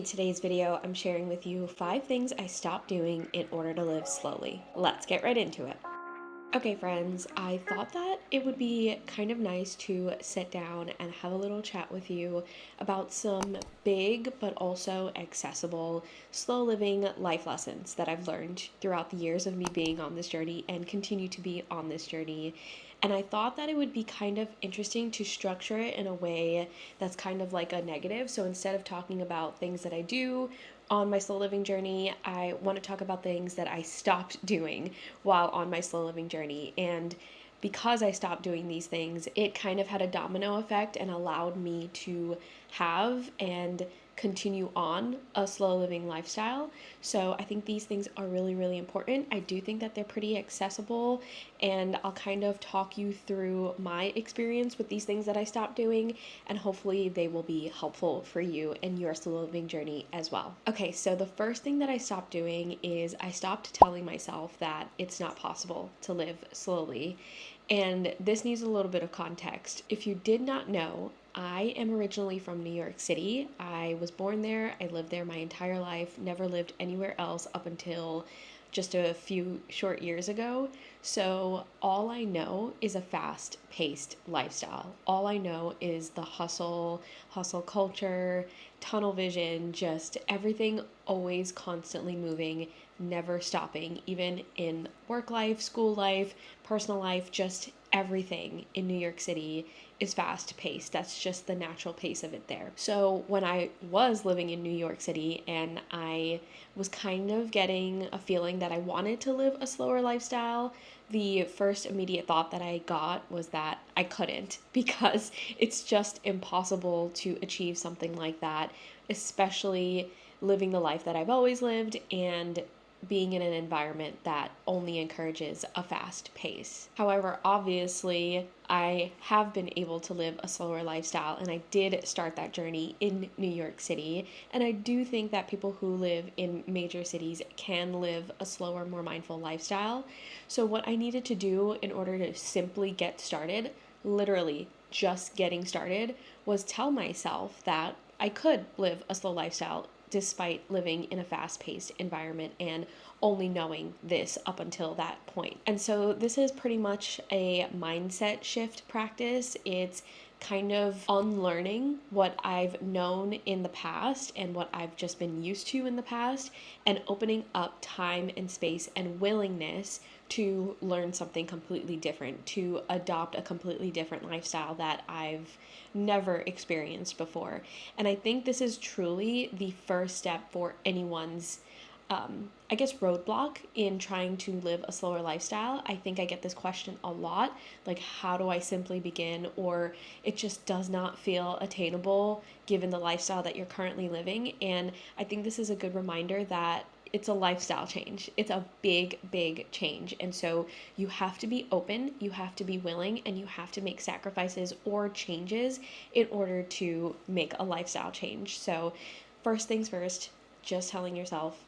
In today's video, I'm sharing with you 5 things I stopped doing in order to live slowly. Let's get right into it. Okay, friends, I thought that it would be kind of nice to sit down and have a little chat with you about some big but also accessible slow living life lessons that I've learned throughout the years of me being on this journey and continue to be on this journey. And I thought that it would be kind of interesting to structure it in a way that's kind of like a negative. So instead of talking about things that I do on my slow living journey, I want to talk about things that I stopped doing while on my slow living journey. And because I stopped doing these things, it kind of had a domino effect and allowed me to have and continue on a slow living lifestyle. So I think these things are really, really important. I do think that they're pretty accessible, and I'll kind of talk you through my experience with these things that I stopped doing, and hopefully they will be helpful for you in your slow living journey as well. Okay, so the first thing that I stopped doing is I stopped telling myself that it's not possible to live slowly. And this needs a little bit of context. If you did not know, I am originally from New York City. I was born there. I lived there my entire life, never lived anywhere else up until just a few short years ago. So all I know is a fast paced lifestyle. All I know is the hustle culture, tunnel vision, just everything always constantly moving, never stopping, even in work life, school life, personal life, just everything in New York City is fast paced. That's just the natural pace of it there. So when I was living in New York City and I was kind of getting a feeling that I wanted to live a slower lifestyle, the first immediate thought that I got was that I couldn't, because it's just impossible to achieve something like that, especially living the life that I've always lived and being in an environment that only encourages a fast pace. However, obviously, I have been able to live a slower lifestyle, and I did start that journey in New York City. And I do think that people who live in major cities can live a slower, more mindful lifestyle. So, what I needed to do in order to simply get started, literally just getting started, was tell myself that I could live a slow lifestyle despite living in a fast-paced environment and only knowing this up until that point. And so this is pretty much a mindset shift practice. It's kind of unlearning what I've known in the past and what I've just been used to in the past, and opening up time and space and willingness to learn something completely different, to adopt a completely different lifestyle that I've never experienced before. And I think this is truly the first step for anyone's roadblock in trying to live a slower lifestyle. I think I get this question a lot, like, how do I simply begin? Or it just does not feel attainable given the lifestyle that you're currently living. And I think this is a good reminder that it's a lifestyle change. It's a big, big change. And so you have to be open, you have to be willing, and you have to make sacrifices or changes in order to make a lifestyle change. So, first things first, just telling yourself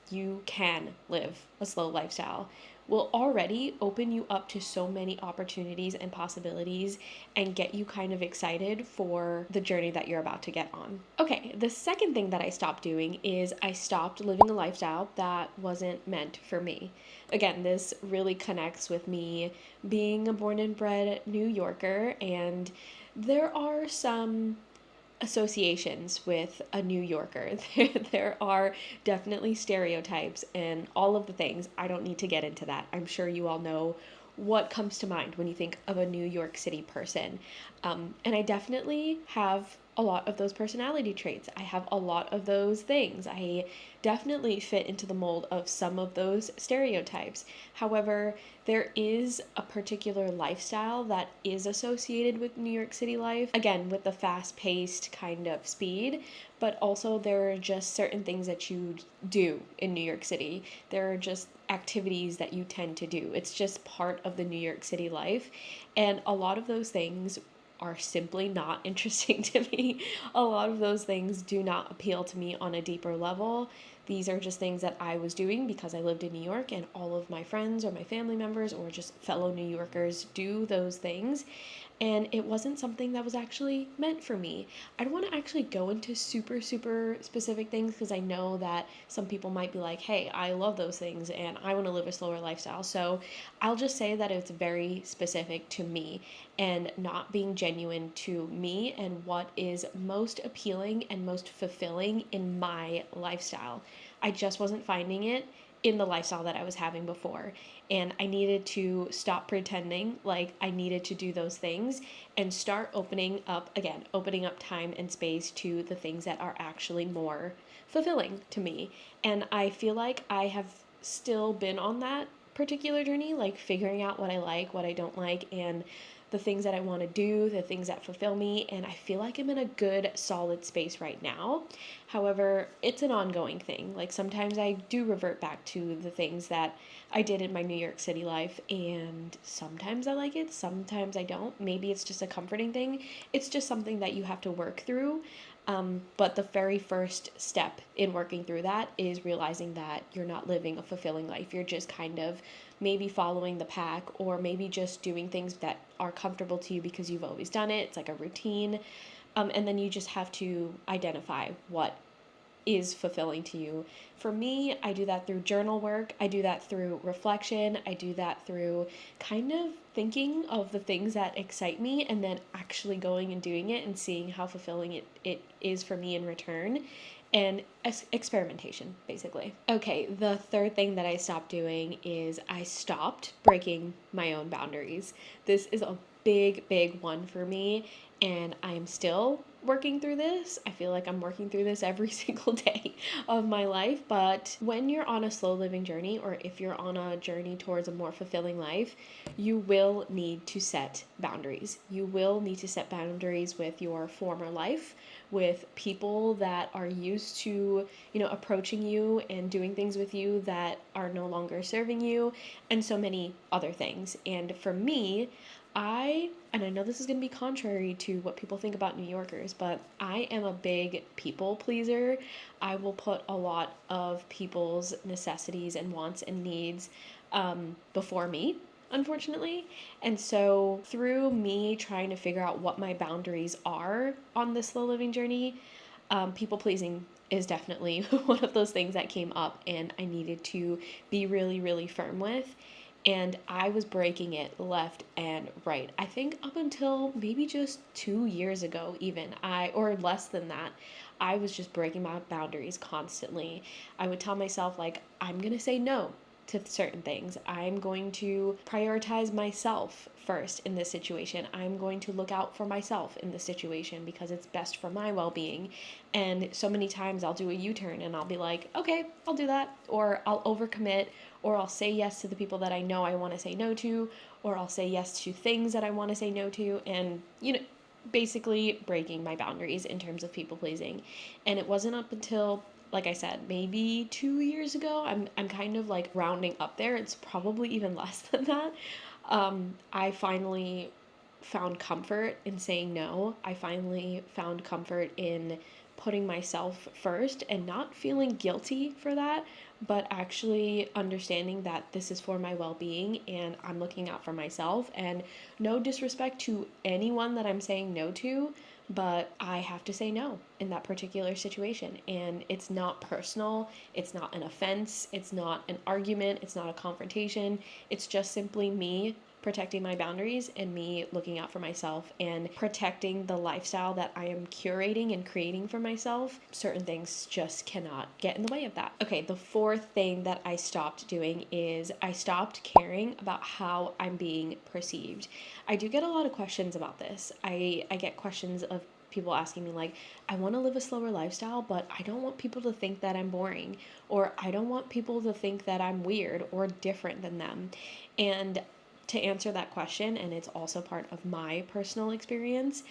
you can live a slow lifestyle will already open you up to so many opportunities and possibilities and get you kind of excited for the journey that you're about to get on. Okay, the second thing that I stopped doing is I stopped living a lifestyle that wasn't meant for me. Again, this really connects with me being a born and bred New Yorker, and there are some associations with a New Yorker. There are definitely stereotypes and all of the things. I don't need to get into that. I'm sure you all know what comes to mind when you think of a New York City person. And I definitely have a lot of those personality traits. I have a lot of those things. I definitely fit into the mold of some of those stereotypes. However, there is a particular lifestyle that is associated with New York City life, again, with the fast-paced kind of speed, but also there are just certain things that you do in New York City. There are just activities that you tend to do. It's just part of the New York City life, and a lot of those things are simply not interesting to me. A lot of those things do not appeal to me on a deeper level. These are just things that I was doing because I lived in New York, and all of my friends or my family members or just fellow New Yorkers do those things. and it wasn't something that was actually meant for me. I don't want to actually go into super, super specific things because I know that some people might be like, hey, I love those things and I want to live a slower lifestyle. So I'll just say that it's very specific to me and not being genuine to me and what is most appealing and most fulfilling in my lifestyle. I just wasn't finding it in the lifestyle that I was having before. And I needed to stop pretending like I needed to do those things and start opening up time and space to the things that are actually more fulfilling to me. And I feel like I have still been on that particular journey, like figuring out what I like, what I don't like, and the things that I want to do, the things that fulfill me, and I feel like I'm in a good, solid space right now. However, it's an ongoing thing. Like sometimes I do revert back to the things that I did in my New York City life, and sometimes I like it, sometimes I don't. Maybe it's just a comforting thing. It's just something that you have to work through. But the very first step in working through that is realizing that you're not living a fulfilling life. You're just kind of maybe following the pack, or maybe just doing things that are comfortable to you because you've always done it. It's like a routine. And then you just have to identify what is fulfilling to you. For me, I do that through journal work. I do that through reflection. I do that through kind of thinking of the things that excite me and then actually going and doing it and seeing how fulfilling it is for me in return. And experimentation, basically. Okay, the third thing that I stopped doing is I stopped breaking my own boundaries. This is a big, big one for me, and I am still working through this. I feel like I'm working through this every single day of my life, but when you're on a slow living journey, or if you're on a journey towards a more fulfilling life, you will need to set boundaries. You will need to set boundaries with your former life, with people that are used to, approaching you and doing things with you that are no longer serving you, and so many other things. And for me, and I know this is going to be contrary to what people think about New Yorkers, but I am a big people pleaser. I will put a lot of people's necessities and wants and needs before me, unfortunately. And so through me trying to figure out what my boundaries are on this slow living journey, people pleasing is definitely one of those things that came up and I needed to be really, really firm with. And I was breaking it left and right. I think up until maybe just 2 years ago, or less than that, I was just breaking my boundaries constantly. I would tell myself, like, I'm going to say no to certain things. I'm going to prioritize myself first in this situation. I'm going to look out for myself in this situation because it's best for my well-being. And so many times I'll do a U-turn and I'll be like, okay, I'll do that. Or I'll overcommit, or I'll say yes to the people that I know I want to say no to, or I'll say yes to things that I want to say no to. And, basically breaking my boundaries in terms of people pleasing. And it wasn't up until, like I said, maybe 2 years ago, I'm kind of like rounding up there. It's probably even less than that. I finally found comfort in saying no. I finally found comfort in putting myself first and not feeling guilty for that, but actually understanding that this is for my well-being and I'm looking out for myself. And no disrespect to anyone that I'm saying no to, but I have to say no in that particular situation. And it's not personal, it's not an offense, it's not an argument, it's not a confrontation. It's just simply me protecting my boundaries and me looking out for myself and protecting the lifestyle that I am curating and creating for myself. Certain things just cannot get in the way of that. Okay, the fourth thing that I stopped doing is I stopped caring about how I'm being perceived. I do get a lot of questions about this. I get questions of people asking me like, I want to live a slower lifestyle, but I don't want people to think that I'm boring, or I don't want people to think that I'm weird or different than them. And to answer that question, and it's also part of my personal experience,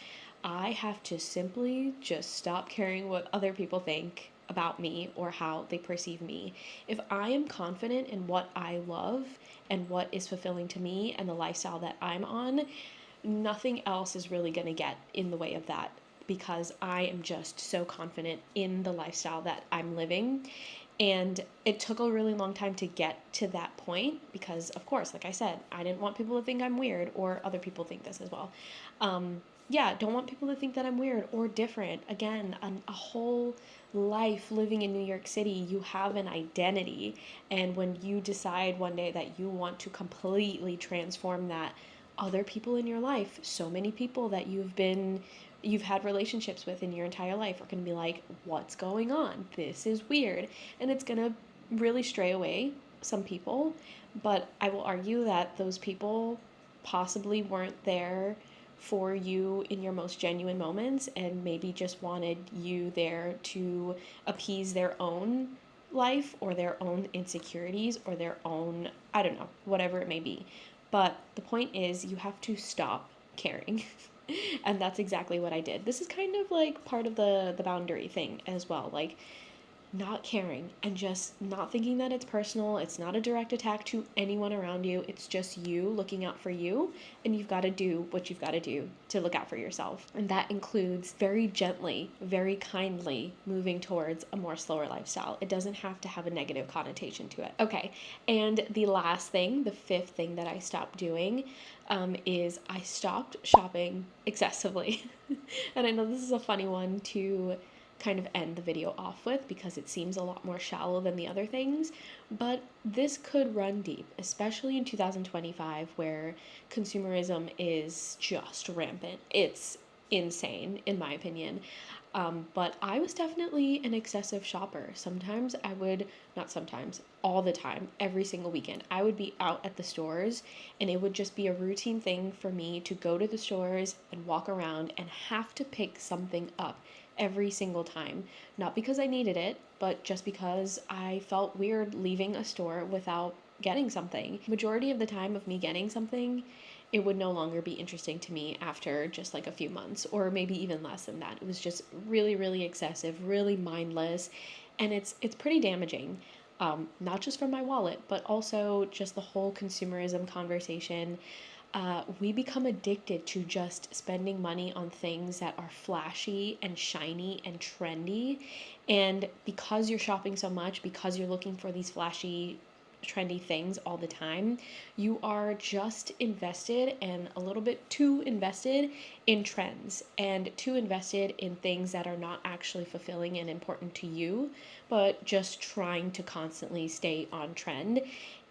I have to simply just stop caring what other people think about me or how they perceive me. If I am confident in what I love and what is fulfilling to me and the lifestyle that I'm on, nothing else is really going to get in the way of that, because I am just so confident in the lifestyle that I'm living. And it took a really long time to get to that point because, of course, like I said, I didn't want people to think I'm weird, or other people think this as well. Yeah, don't want people to think that I'm weird or different. Again, a whole life living in New York City, you have an identity. And when you decide one day that you want to completely transform that, other people in your life, so many people that you've had relationships with in your entire life, are going to be like, what's going on? This is weird. And it's going to really stray away some people. But I will argue that those people possibly weren't there for you in your most genuine moments, and maybe just wanted you there to appease their own life or their own insecurities or their own, I don't know, whatever it may be. But the point is, you have to stop caring. And that's exactly what I did. This is kind of like part of the boundary thing as well. Like, not caring and just not thinking that it's personal. It's not a direct attack to anyone around you. It's just you looking out for you, and you've got to do what you've got to do to look out for yourself. And that includes very gently, very kindly moving towards a more slower lifestyle. It doesn't have to have a negative connotation to it. Okay, and the last thing, the fifth thing that I stopped doing, is I stopped shopping excessively. And I know this is a funny one to kind of end the video off with because it seems a lot more shallow than the other things, but this could run deep, especially in 2025 where consumerism is just rampant. It's insane, in my opinion. But I was definitely an excessive shopper. Sometimes I would, not sometimes, all the time, every single weekend, I would be out at the stores, and it would just be a routine thing for me to go to the stores and walk around and have to pick something up every single time. Not because I needed it, but just because I felt weird leaving a store without getting something. Majority of the time of me getting something, it would no longer be interesting to me after just like a few months, or maybe even less than that. It was just really, really excessive, really mindless, and it's pretty damaging. Not just from my wallet, but also just the whole consumerism conversation. We become addicted to just spending money on things that are flashy and shiny and trendy. And because you're shopping so much, because you're looking for these flashy, trendy things all the time, you are just invested, and a little bit too invested in trends, and too invested in things that are not actually fulfilling and important to you, but just trying to constantly stay on trend.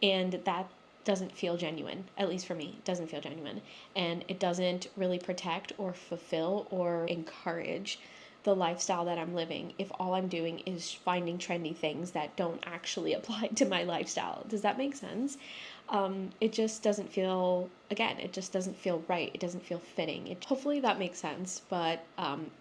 And that doesn't feel genuine. At least for me, it doesn't feel genuine. And it doesn't really protect or fulfill or encourage the lifestyle that I'm living if all I'm doing is finding trendy things that don't actually apply to my lifestyle. Does that make sense? It just doesn't feel, again, it just doesn't feel right. It doesn't feel fitting. Hopefully that makes sense. But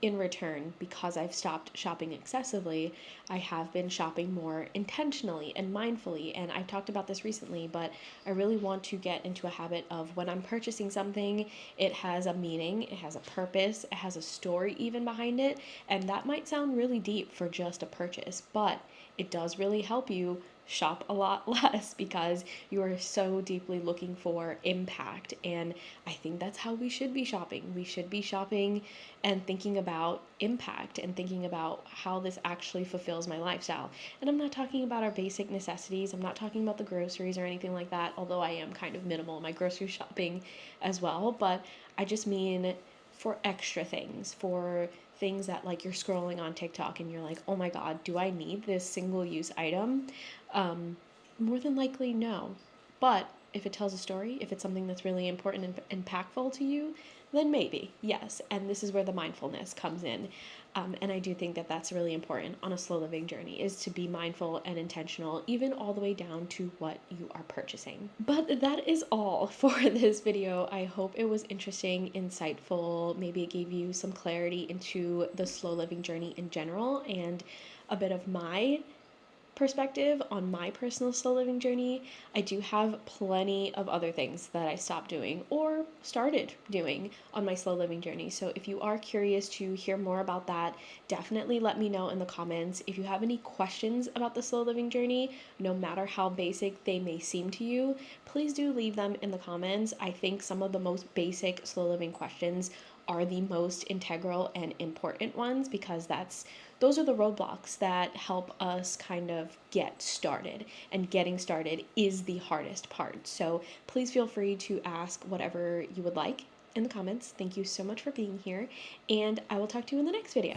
in return, because I've stopped shopping excessively, I have been shopping more intentionally and mindfully. And I've talked about this recently, but I really want to get into a habit of, when I'm purchasing something, it has a meaning, it has a purpose, it has a story even behind it. And that might sound really deep for just a purchase, but it does really help you shop a lot less because you are so deeply looking for impact. And I think that's how we should be shopping. We should be shopping and thinking about impact and thinking about how this actually fulfills my lifestyle. And I'm not talking about our basic necessities. I'm not talking about the groceries or anything like that, although I am kind of minimal in my grocery shopping as well. But I just mean for extra things, for things that, like, you're scrolling on TikTok and you're like, oh my God, do I need this single use item? More than likely, no. But if it tells a story, if it's something that's really important and impactful to you, then maybe, yes. And this is where the mindfulness comes in. And I do think that that's really important on a slow living journey, is to be mindful and intentional, even all the way down to what you are purchasing. But that is all for this video. I hope it was interesting, insightful. Maybe it gave you some clarity into the slow living journey in general, and a bit of my perspective on my personal slow living journey. I do have plenty of other things that I stopped doing or started doing on my slow living journey. So if you are curious to hear more about that, definitely let me know in the comments. If you have any questions about the slow living journey, no matter how basic they may seem to you, please do leave them in the comments. I think some of the most basic slow living questions are the most integral and important ones, because those are the roadblocks that help us kind of get started, and getting started is the hardest part. So please feel free to ask whatever you would like in the comments. Thank you so much for being here, and I will talk to you in the next video.